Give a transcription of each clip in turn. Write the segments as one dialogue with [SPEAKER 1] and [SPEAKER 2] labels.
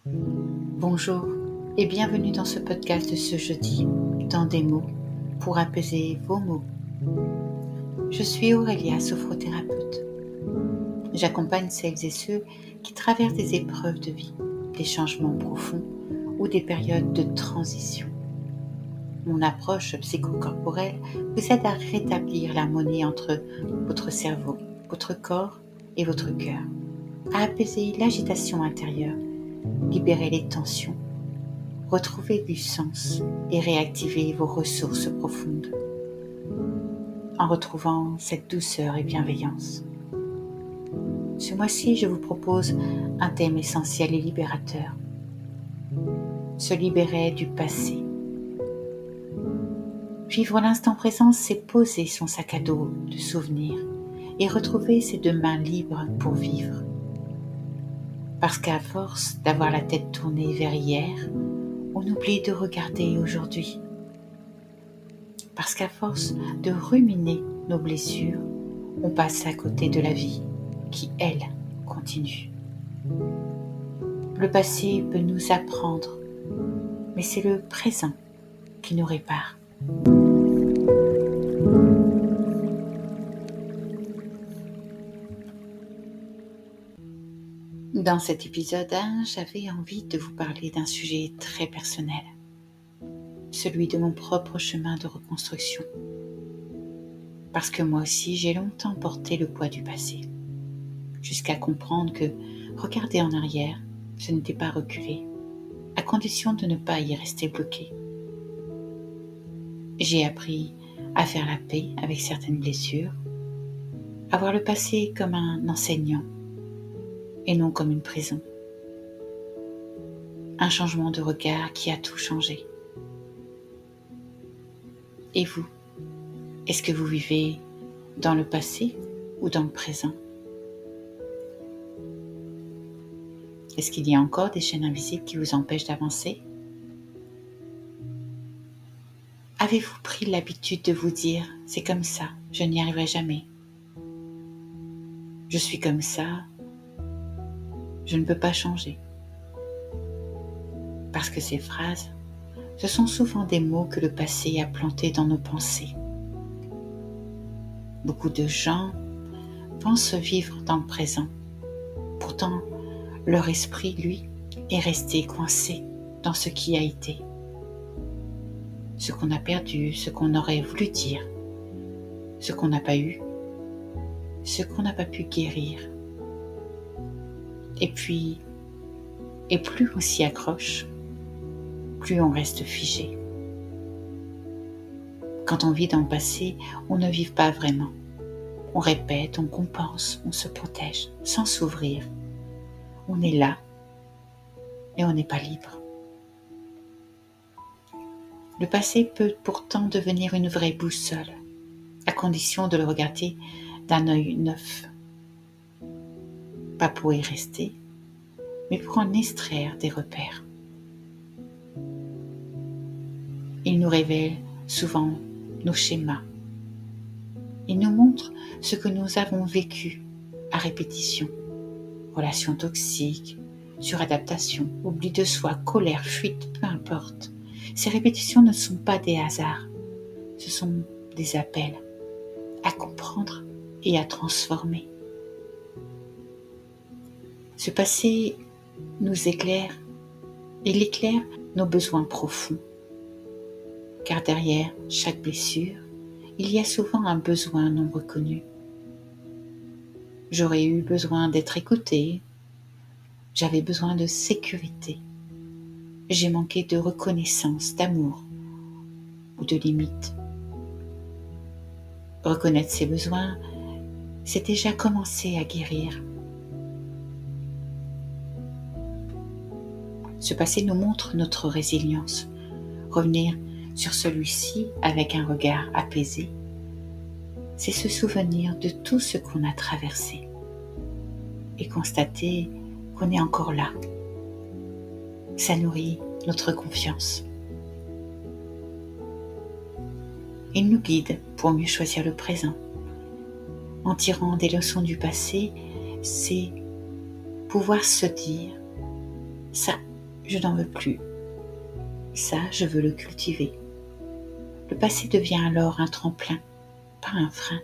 [SPEAKER 1] Bonjour et bienvenue dans ce podcast de ce jeudi, dans des mots pour apaiser vos mots. Je suis Aurélia, sophrothérapeute. J'accompagne celles et ceux qui traversent des épreuves de vie, des changements profonds ou des périodes de transition. Mon approche psychocorporelle vous aide à rétablir l'harmonie entre votre cerveau, votre corps et votre cœur, à apaiser l'agitation intérieure, libérer les tensions, retrouver du sens et réactiver vos ressources profondes en retrouvant cette douceur et bienveillance. Ce mois-ci, je vous propose un thème essentiel et libérateur. Se libérer du passé. Vivre l'instant présent, c'est poser son sac à dos de souvenirs et retrouver ses deux mains libres pour vivre. Parce qu'à force d'avoir la tête tournée vers hier, on oublie de regarder aujourd'hui. Parce qu'à force de ruminer nos blessures, on passe à côté de la vie qui, elle, continue. Le passé peut nous apprendre, mais c'est le présent qui nous répare. Dans cet épisode 1, j'avais envie de vous parler d'un sujet très personnel, celui de mon propre chemin de reconstruction. Parce que moi aussi, j'ai longtemps porté le poids du passé, jusqu'à comprendre que regarder en arrière, ce n'était pas reculer, à condition de ne pas y rester bloqué. J'ai appris à faire la paix avec certaines blessures, à voir le passé comme un enseignant et non comme une prison. Un changement de regard qui a tout changé. Et vous, est-ce que vous vivez dans le passé ou dans le présent? Est-ce qu'il y a encore des chaînes invisibles qui vous empêchent d'avancer? Avez-vous pris l'habitude de vous dire « c'est comme ça, je n'y arriverai jamais ». Je suis comme ça, je ne peux pas changer. Parce que ces phrases, ce sont souvent des mots que le passé a plantés dans nos pensées. Beaucoup de gens pensent vivre dans le présent. Pourtant, leur esprit, lui, est resté coincé dans ce qui a été. Ce qu'on a perdu, ce qu'on aurait voulu dire, ce qu'on n'a pas eu, ce qu'on n'a pas pu guérir. Et plus on s'y accroche, plus on reste figé. Quand on vit dans le passé, on ne vit pas vraiment. On répète, on compense, on se protège, sans s'ouvrir. On est là et on n'est pas libre. Le passé peut pourtant devenir une vraie boussole, à condition de le regarder d'un œil neuf. Pas pour y rester, mais pour en extraire des repères. Il nous révèle souvent nos schémas. Il nous montre ce que nous avons vécu à répétition. Relations toxiques, suradaptation, oubli de soi, colère, fuite, peu importe. Ces répétitions ne sont pas des hasards. Ce sont des appels à comprendre et à transformer. Ce passé nous éclaire. Il éclaire nos besoins profonds. Car derrière chaque blessure, il y a souvent un besoin non reconnu. J'aurais eu besoin d'être écoutée, j'avais besoin de sécurité, j'ai manqué de reconnaissance, d'amour ou de limites. Reconnaître ses besoins, c'est déjà commencer à guérir. Ce passé nous montre notre résilience. Revenir sur celui-ci avec un regard apaisé, c'est se souvenir de tout ce qu'on a traversé et constater qu'on est encore là. Ça nourrit notre confiance. Il nous guide pour mieux choisir le présent. En tirant des leçons du passé, c'est pouvoir se dire « ça, je n'en veux plus. Ça, je veux le cultiver. Le passé devient alors un tremplin, pas un frein.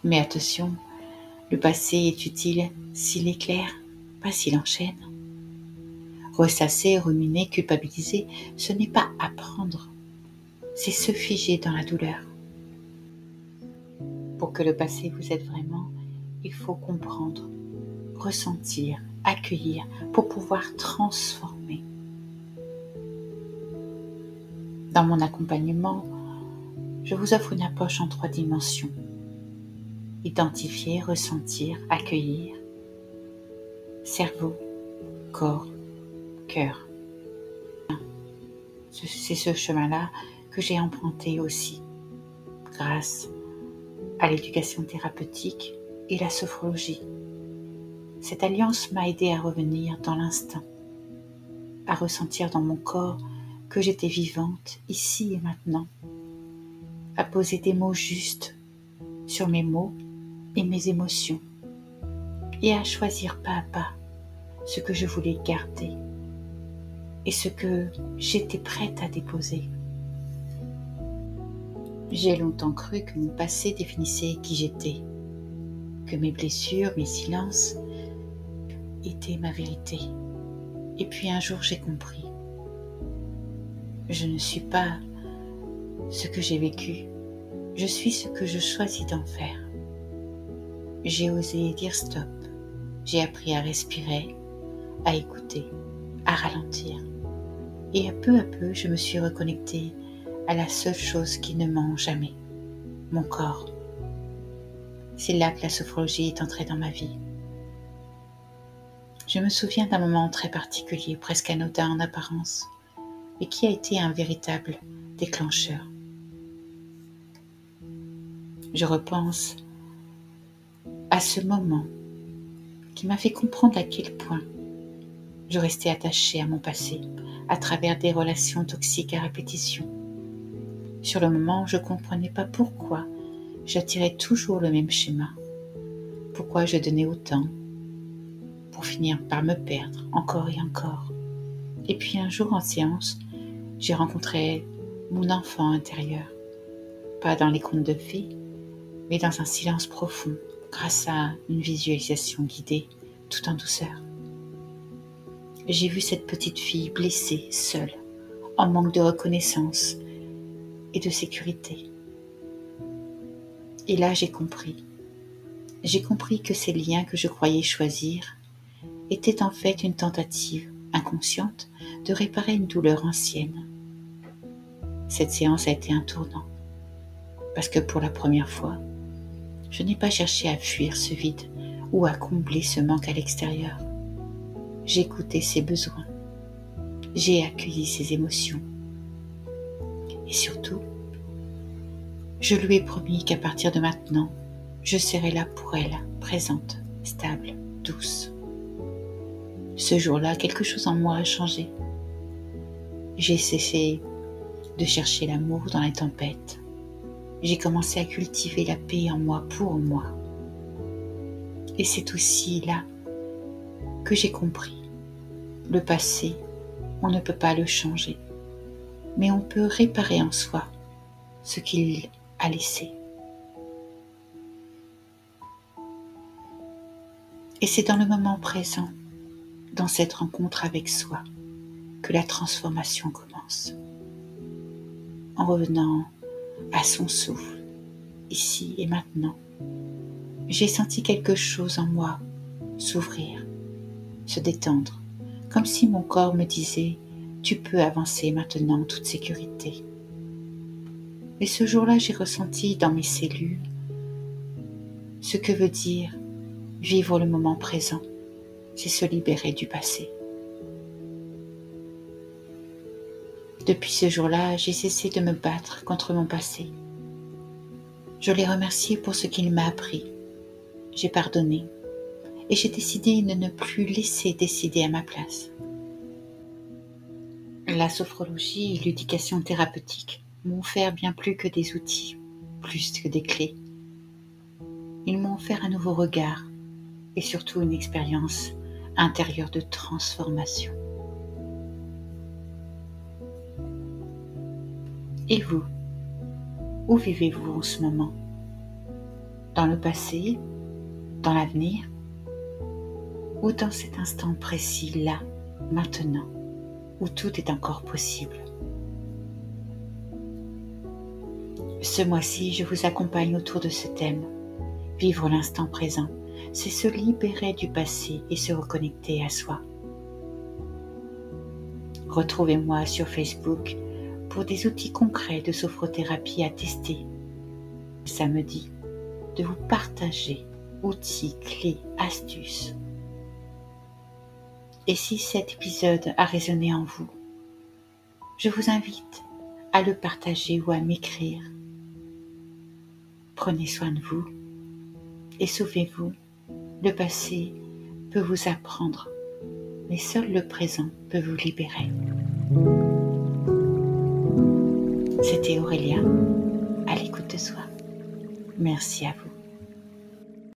[SPEAKER 1] Mais attention, le passé est utile s'il éclaire, pas s'il enchaîne. Ressasser, ruminer, culpabiliser, ce n'est pas apprendre, c'est se figer dans la douleur. Pour que le passé vous aide vraiment, il faut comprendre, ressentir, accueillir pour pouvoir transformer. Dans mon accompagnement, je vous offre une approche en 3 dimensions. Identifier, ressentir, accueillir. Cerveau, corps, cœur. C'est ce chemin-là que j'ai emprunté aussi, grâce à l'éducation thérapeutique et la sophrologie. Cette alliance m'a aidé à revenir dans l'instant, à ressentir dans mon corps que j'étais vivante ici et maintenant, à poser des mots justes sur mes mots et mes émotions, et à choisir pas à pas ce que je voulais garder et ce que j'étais prête à déposer. J'ai longtemps cru que mon passé définissait qui j'étais, que mes blessures, mes silences étaient ma vérité. Et puis un jour j'ai compris. Je ne suis pas ce que j'ai vécu, je suis ce que je choisis d'en faire. J'ai osé dire stop, j'ai appris à respirer, à écouter, à ralentir. Et peu à peu, je me suis reconnectée à la seule chose qui ne ment jamais, mon corps. C'est là que la sophrologie est entrée dans ma vie. Je me souviens d'un moment très particulier, presque anodin en apparence, et qui a été un véritable déclencheur. Je repense à ce moment qui m'a fait comprendre à quel point je restais attachée à mon passé à travers des relations toxiques à répétition. Sur le moment, je ne comprenais pas pourquoi j'attirais toujours le même schéma, pourquoi je donnais autant, pour finir par me perdre encore et encore. Et puis un jour en séance, j'ai rencontré mon enfant intérieur, pas dans les contes de fées, mais dans un silence profond, grâce à une visualisation guidée, tout en douceur. J'ai vu cette petite fille blessée, seule, en manque de reconnaissance et de sécurité. Et là, j'ai compris. J'ai compris que ces liens que je croyais choisir étaient en fait une tentative inconsciente de réparer une douleur ancienne. Cette séance a été un tournant, parce que pour la première fois, je n'ai pas cherché à fuir ce vide ou à combler ce manque à l'extérieur. J'ai écouté ses besoins, j'ai accueilli ses émotions. Et surtout, je lui ai promis qu'à partir de maintenant, je serai là pour elle, présente, stable, douce. Ce jour-là, quelque chose en moi a changé. J'ai cessé de chercher l'amour dans les tempêtes. J'ai commencé à cultiver la paix en moi, pour moi. Et c'est aussi là que j'ai compris. Le passé, on ne peut pas le changer, mais on peut réparer en soi ce qu'il a laissé. Et c'est dans le moment présent, dans cette rencontre avec soi, que la transformation commence. En revenant à son souffle, ici et maintenant, j'ai senti quelque chose en moi s'ouvrir, se détendre, comme si mon corps me disait « Tu peux avancer maintenant en toute sécurité ». Et ce jour-là, j'ai ressenti dans mes cellules ce que veut dire vivre le moment présent, c'est se libérer du passé. Depuis ce jour-là, j'ai cessé de me battre contre mon passé. Je l'ai remercié pour ce qu'il m'a appris. J'ai pardonné et j'ai décidé de ne plus laisser décider à ma place. La sophrologie et l'éducation thérapeutique m'ont offert bien plus que des outils, plus que des clés. Ils m'ont offert un nouveau regard et surtout une expérience intérieur de transformation. Et vous, où vivez-vous en ce moment? Dans le passé, dans l'avenir, ou dans cet instant précis, là, maintenant, où tout est encore possible? Ce mois-ci, je vous accompagne autour de ce thème. Vivre l'instant présent, c'est se libérer du passé et se reconnecter à soi. Retrouvez-moi sur Facebook pour des outils concrets de sophrothérapie à tester. Samedi, de vous partager outils, clés, astuces. Et si cet épisode a résonné en vous, je vous invite à le partager ou à m'écrire. Prenez soin de vous et souvenez-vous, le passé peut vous apprendre, mais seul le présent peut vous libérer. C'était Aurélia, à l'écoute de soi. Merci à vous.